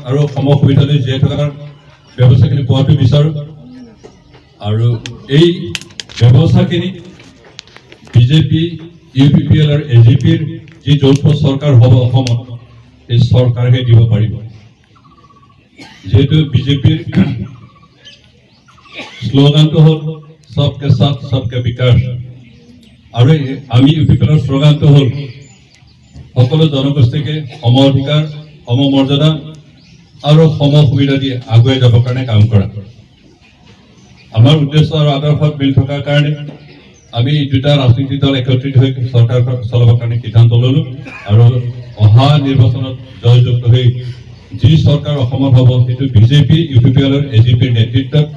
আৰু সম সুবিধালৈ জীয়াই থকাৰ ব্যৱস্থাখিনি পোৱাটো বিচাৰোঁ। আৰু এই ব্যৱস্থাখিনি বিজেপি UPPL আৰু AGPৰ যি যৌথ চৰকাৰ হ'ব অসমত এই চৰকাৰহে দিব পাৰিব। যেহেতু বিজেপিৰ শ্লোগানটো হ'ল সবকে সাথ সবকে বিকাশ, আৰু আমি UPPLৰ শ্লোগানটো হ'ল সকলো জনগোষ্ঠীকে সম অধিকাৰ, সম মৰ্যাদা আৰু সম সুবিধা দি আগুৱাই যাবৰ কাৰণে কাম কৰা। আমাৰ উদ্দেশ্য আৰু আদৰ্শত মিল থকাৰ কাৰণে আমি দুটা ৰাজনৈতিক দল একত্ৰিত হৈ চৰকাৰ চলাবৰ কাৰণে সিদ্ধান্ত ল'লো, আৰু অহা নিৰ্বাচনত জয়যুক্ত হৈ যি চৰকাৰ অসমত হ'ব সেইটো বিজেপি UPPL আৰু AGPৰ নেতৃত্বত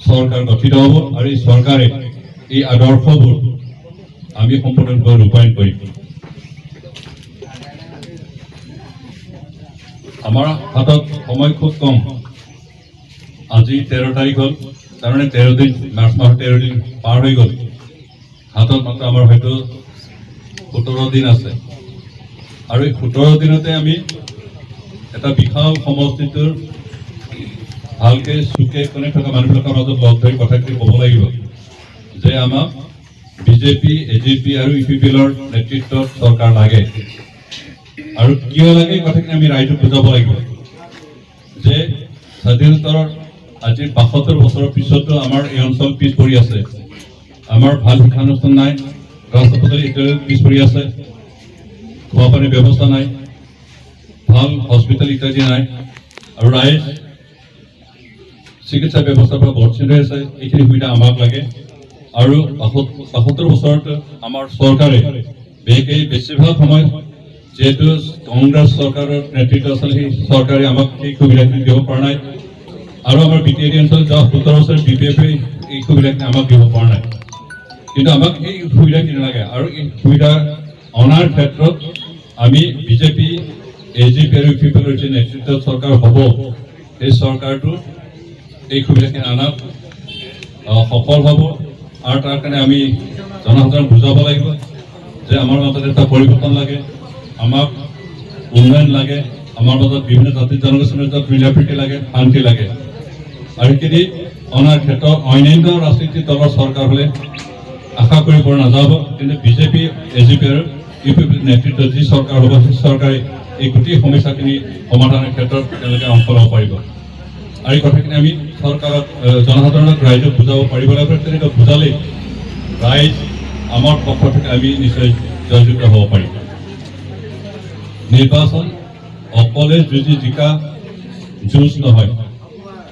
চৰকাৰ গঠিত হ'ব, আৰু এই চৰকাৰে এই আদৰ্শবোৰ আমি সম্পূৰ্ণৰূপে ৰূপায়ণ কৰিম। আমাৰ হাতত সময় খুব কম। আজি 13 তাৰিখ হ'ল, তাৰমানে 13 দিন, মাৰ্চ মাহৰ 13 দিন পাৰ হৈ গ'ল। হাতত মাত্ৰ আমাৰ হয়তো 17 দিন আছে, আৰু এই 17 দিনতে আমি এটা বিশাল সমষ্টিটোৰ ভালকে চুকে কোণে থকা মানুহবিলাকৰ মাজত লগ ধৰি কথাখিনি ক'ব লাগিব যে আমাক বিজেপি, AGP আৰু UPPLৰ নেতৃত্বত চৰকাৰ লাগে, আৰু কিয় লাগে কথাখিনি আমি ৰাইজক বুজাব লাগিব যে স্বাধীনতাৰ আজি ৭২ বছৰৰ পিছতো আমাৰ এই অঞ্চল পিছ পৰি আছে। আমাৰ ভাল শিক্ষানুষ্ঠান নাই, ৰাস্তা-পদূলি এতিয়াও পিছ পৰি আছে, খোৱা পানীৰ ব্যৱস্থা নাই, ভাল হস্পিটেল ইত্যাদি নাই, আৰু ৰাইজ চিকিৎসা ব্যৱস্থাৰ পৰা বঞ্চিত হৈ আছে। এইখিনি সুবিধা আমাক লাগে, আৰু ৭২ বছৰত আমাৰ চৰকাৰে বেছিভাগ সময় যেহেতু কংগ্ৰেছ চৰকাৰৰ নেতৃত্ব আছিল, সেই চৰকাৰে আমাক সেই সুবিধাখিনি দিব পৰা নাই, আৰু আমাৰ BTAD অঞ্চলত যোৱা 17 বছৰ BPF এই সুবিধাখিনি আমাক দিব পৰা নাই। কিন্তু আমাক এই সুবিধাখিনি লাগে, আৰু এই সুবিধা অনাৰ ক্ষেত্ৰত আমি বিজেপি, AGP আৰু UPPLৰ যি নেতৃত্বত চৰকাৰ হ'ব, এই চৰকাৰটো এই সুবিধাখিনি আনাত সফল হ'ব, আৰু তাৰ কাৰণে আমি জনসাধাৰণক বুজাব লাগিব যে আমাৰ মাজত এটা পৰিৱৰ্তন লাগে, আমাক উন্নয়ন লাগে, আমাৰ মাজত বিভিন্ন জাতি জনগোষ্ঠীৰ মাজত মিলাপ্ৰীতি লাগে, শান্তি লাগে, আৰু সেইখিনি অনাৰ ক্ষেত্ৰত অন্যান্য ৰাজনৈতিক দলৰ চৰকাৰ হ'লে আশা কৰিব পৰা নাযাব। কিন্তু বিজেপি, AGP আৰু UPPL নেতৃত্বত যি চৰকাৰ হ'ব, সেই চৰকাৰে এই গোটেই সমস্যাখিনি সমাধানৰ ক্ষেত্ৰত তেওঁলোকে অংশ ল'ব পাৰিব, আৰু এই কথাখিনি আমি চৰকাৰক, জনসাধাৰণক, ৰাইজক বুজাব পাৰিব লাগিব। তেনেকৈ বুজালেই ৰাইজ আমাৰ পক্ষ থেকে আমি নিশ্চয় জয়যুক্ত হ'ব পাৰিম। নিৰ্বাচন অকলে যুঁজি জিকা যুঁজ নহয়,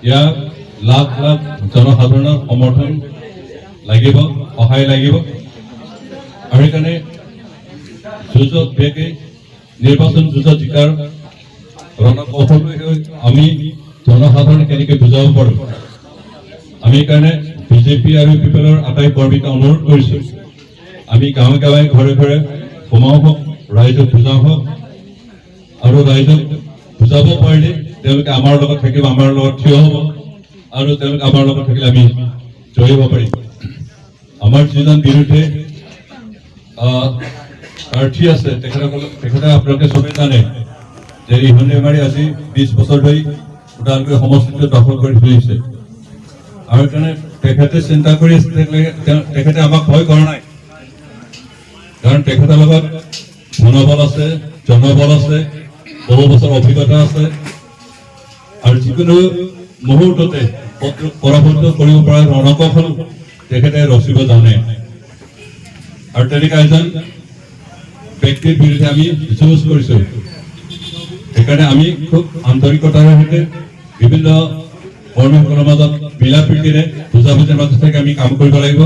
ইয়াত লাখ লাখ জনসাধাৰণৰ সমৰ্থন লাগিব, সহায় লাগিব, আৰু সেইকাৰণে যুঁজত বেগে নিৰ্বাচন যুঁজত জিকাৰ ৰণকৌশল আমি জনসাধাৰণ কেনেকৈ বুজাব পাৰোঁ। আমি সেইকাৰণে বিজেপি আৰু UPPLৰ আটাই কৰ্মীক অনুৰোধ কৰিছোঁ, আমি গাঁৱে গাঁৱে ঘৰে ঘৰে সোমাও হওক, ৰাইজক বুজাও হওক, আৰু ৰাইজক বুজাব পাৰিলে তেওঁলোকে আমাৰ লগত থাকিব, আমাৰ লগত থিয় হ'ব, আৰু তেওঁলোকে আমাৰ লগত থাকিলে আমি জয় হ'ব পাৰিম। আমাৰ যিজন বিৰুদ্ধে প্ৰাৰ্থী আছে তেখেতে আপোনালোকে চবেই জানে যে ইহঁতে মাৰি আজি 20 বছৰ ধৰি ওদালগুৰি সমষ্টিটো দখল কৰি ধৰিছে, আৰু সেইকাৰণে তেখেতে চিন্তা কৰি আছে, তেখেতে আমাক ভয় কৰা নাই, কাৰণ তেখেতৰ লগত মনোবল আছে, জনবল আছে, বহু বছৰ অভিজ্ঞতা আছে, আৰু যিকোনো মুহূৰ্ততে পৰাভূত কৰিব পৰা ৰণকৌশল তেখেতে ৰচিব জানে, আৰু তেনেকুৱা এজন ব্যক্তিৰ বিৰুদ্ধে আমি যুঁজ কৰিছোঁ। সেইকাৰণে আমি খুব আন্তৰিকতাৰে সৈতে বিভিন্ন কৰ্মীসকলৰ মাজত মিলা প্ৰীতিৰে বুজাবুজিৰ মাজত থাকি আমি কাম কৰিব লাগিব।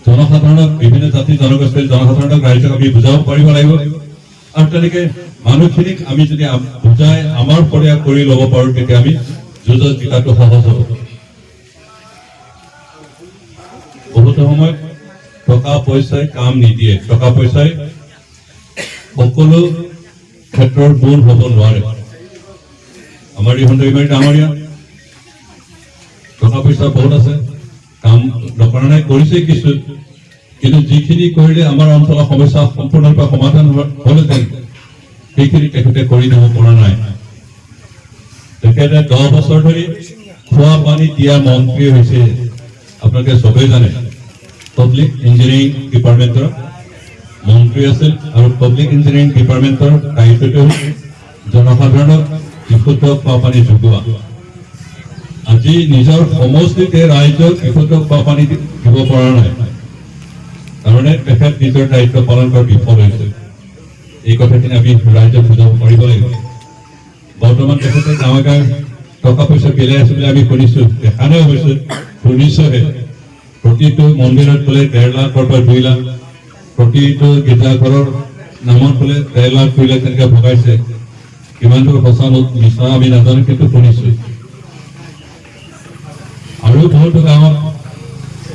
জনসাধাৰণক, বিভিন্ন জাতি জনগোষ্ঠীৰ জনসাধাৰণক, ৰাইজক আমি বুজাব পাৰিব লাগিব, আৰু তেনেকে মানুহখিনিক আমি যদি বুজাই আমাৰ পৰিয়াল কৰি ল'ব পাৰোঁ, তেতিয়া আমি যুঁজত জিকাটো সহজ হ'ব। বহুতো সময়ত টকা পইচাই কাম নিদিয়ে, টকা পইচাই সকলো ক্ষেত্ৰৰ গুণ হ'ব নোৱাৰে। আমাৰ ইহঁতে ডাঙৰীয়া টকা পইচা বহুত আছে, কাম নকৰা নাই, কৰিছে কিছু, কিন্তু যিখিনি কৰিলে আমাৰ অঞ্চলৰ সমস্যা সম্পূৰ্ণৰূপে সমাধান হ'লহেঁতেন সেইখিনি তেখেতে কৰি দিব পৰা নাই। তেখেতে 10 বছৰ ধৰি খোৱা পানী দিয়া মন্ত্ৰী হৈছে আপোনালোকে সবেই জানে পাব্লিক ইঞ্জিনিয়াৰিং ডিপাৰ্টমেণ্টৰ মন্ত্ৰী আছিল আৰু পাব্লিক ইঞ্জিনিয়াৰিং ডিপাৰ্টমেণ্টৰ দায়িত্বটো জনসাধাৰণক বিশুদ্ধ খোৱা পানী যোগোৱা আজি নিজৰ সমষ্টিতে ৰাইজক বিশুদ্ধ খোৱা পানী দিব পৰা নাই কাৰণে তেখেত নিজৰ দায়িত্ব পালন কৰাত বিফল হৈছে এই কথাখিনি আমি ৰাইজক বুজাব পাৰিব লাগিব বৰ্তমান তেখেতে গাঁৱে গাঁৱে টকা পইচা পেলাই আছে বুলি আমি শুনিছোঁ দেখানেও হৈছে শুনিছোঁহে প্ৰতিটো মন্দিৰত বোলে 1.5 লাখৰ পৰা 2 লাখ প্ৰতিটো গীৰ্জাঘৰৰ নামত বোলে 1.5 লাখ 2 লাখ তেনেকৈ ভগাইছে কিমান দূৰ সঁচা মিছা আমি নাজানো কিন্তু শুনিছোঁ আৰু বহুতো গাঁৱত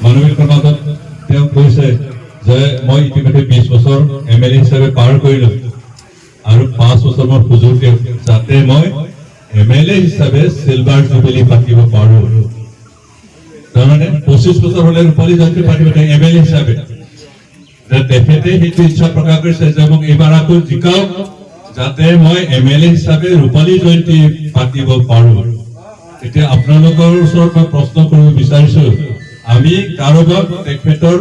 মানুহবিলাকৰ মাজত তেওঁ কৈছে যে মই ইতিমধ্যে 20 বছৰ MLA হিচাপে পাৰ কৰিলোঁ আৰু 5 বছৰ মই সুযোগ দিওঁ যাতে মই MLA হিচাপে সিলভাৰ জুবিলি পাতিব পাৰোঁ তাৰমানে 25 বছৰ হ'লে ৰূপালী জয়ন্তী পাতিব MLA হিচাপে তেখেতে সেইটো ইচ্ছা প্ৰকাশ কৰিছে যে মোক এইবাৰ আকৌ জিকাওক যাতে মই MLA হিচাপে ৰূপালী জয়ন্তী পাতিব পাৰোঁ এতিয়া আপোনালোকৰ ওচৰত মই প্ৰশ্ন কৰিব বিচাৰিছোঁ আমি কাৰোবাক তেখেতৰ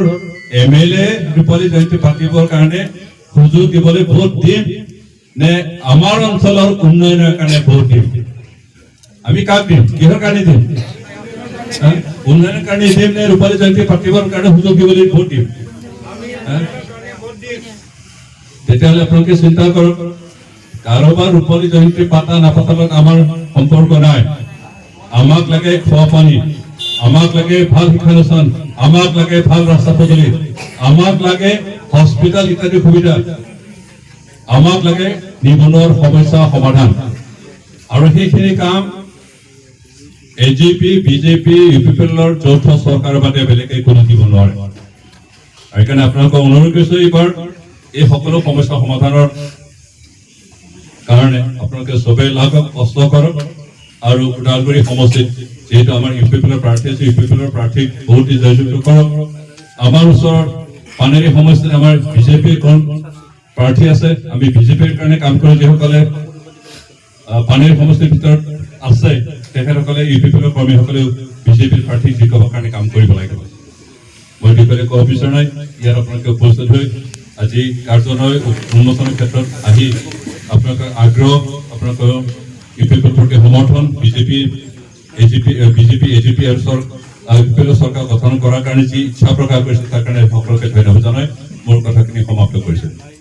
MLA ৰূপালী জয়ন্তী পাতিবৰ কাৰণে সুযোগ দিবলৈ ভোট দিম নে আমাৰ অঞ্চলৰ উন্নয়নৰ কাৰণে ভোট দিম আমি কাক দিম কিহৰ কাৰণে দিম উন্নয়নৰ কাৰণে দিম নে ৰূপালী জয়ন্তী পাতিবৰ কাৰণে সুযোগ দিবলৈ ভোট দিম তেতিয়াহ'লে আপোনালোকে চিন্তা কৰক কাৰোবাৰ ৰূপালী জয়ন্তী পাতা নাপাতাৰ লগত আমাৰ সম্পৰ্ক নাই আমাক লাগে খোৱা পানী আমাক লাগে ভাল শিক্ষানুষ্ঠান আমাক লাগে ভাল ৰাস্তা পদূলি আমাক লাগে হস্পিটেল ইত্যাদি সুবিধা আমাক লাগে নিবনুৱাৰ সমস্যা সমাধান আৰু সেইখিনি কাম AGP BJP UPPLৰ যৌথ চৰকাৰৰ বাদে বেলেগে কোনো দিব নোৱাৰে সেইকাৰণে আপোনালোকক অনুৰোধ কৰিছোঁ এইবাৰ এই সকলো সমস্যা সমাধানৰ কাৰণে আপোনালোকে সবেই লাগক কষ্ট কৰক আৰু ওদালগুৰি সমষ্টিত যেহেতু আমাৰ UPPLৰ প্ৰাৰ্থী আছে UPPLৰ প্ৰাৰ্থীক ভোট দি জয়যুক্ত কৰক আমাৰ ওচৰত পানেৰী সমষ্টিত আমাৰ BJPৰ প্ৰাৰ্থী আছে আমি BJPৰ কাৰণে কাম কৰি যিসকলে পানেৰী সমষ্টিৰ ভিতৰত আছে তেখেতসকলে UPPLৰ কৰ্মীসকলেও BJPৰ প্ৰাৰ্থীক জিকাবৰ কাৰণে কাম কৰিব লাগিব মই দুপৰীয়া ক'ব বিচৰা নাই ইয়াত আপোনালোকে উপস্থিত হৈ আজি কাৰ্যালয় উন্মোচনৰ ক্ষেত্ৰত আহি আপোনালোকৰ আগ্ৰহ আপোনালোকৰ UPPLৰ প্ৰতি সমৰ্থন BJP AGP আৰু UPPLৰ চৰকাৰ গঠন কৰাৰ কাৰণে যি ইচ্ছা প্ৰকাশ কৰিছে তাৰ কাৰণে সকলোকে ধন্যবাদ জনাই মোৰ কথাখিনি সমাপ্ত কৰিছোঁ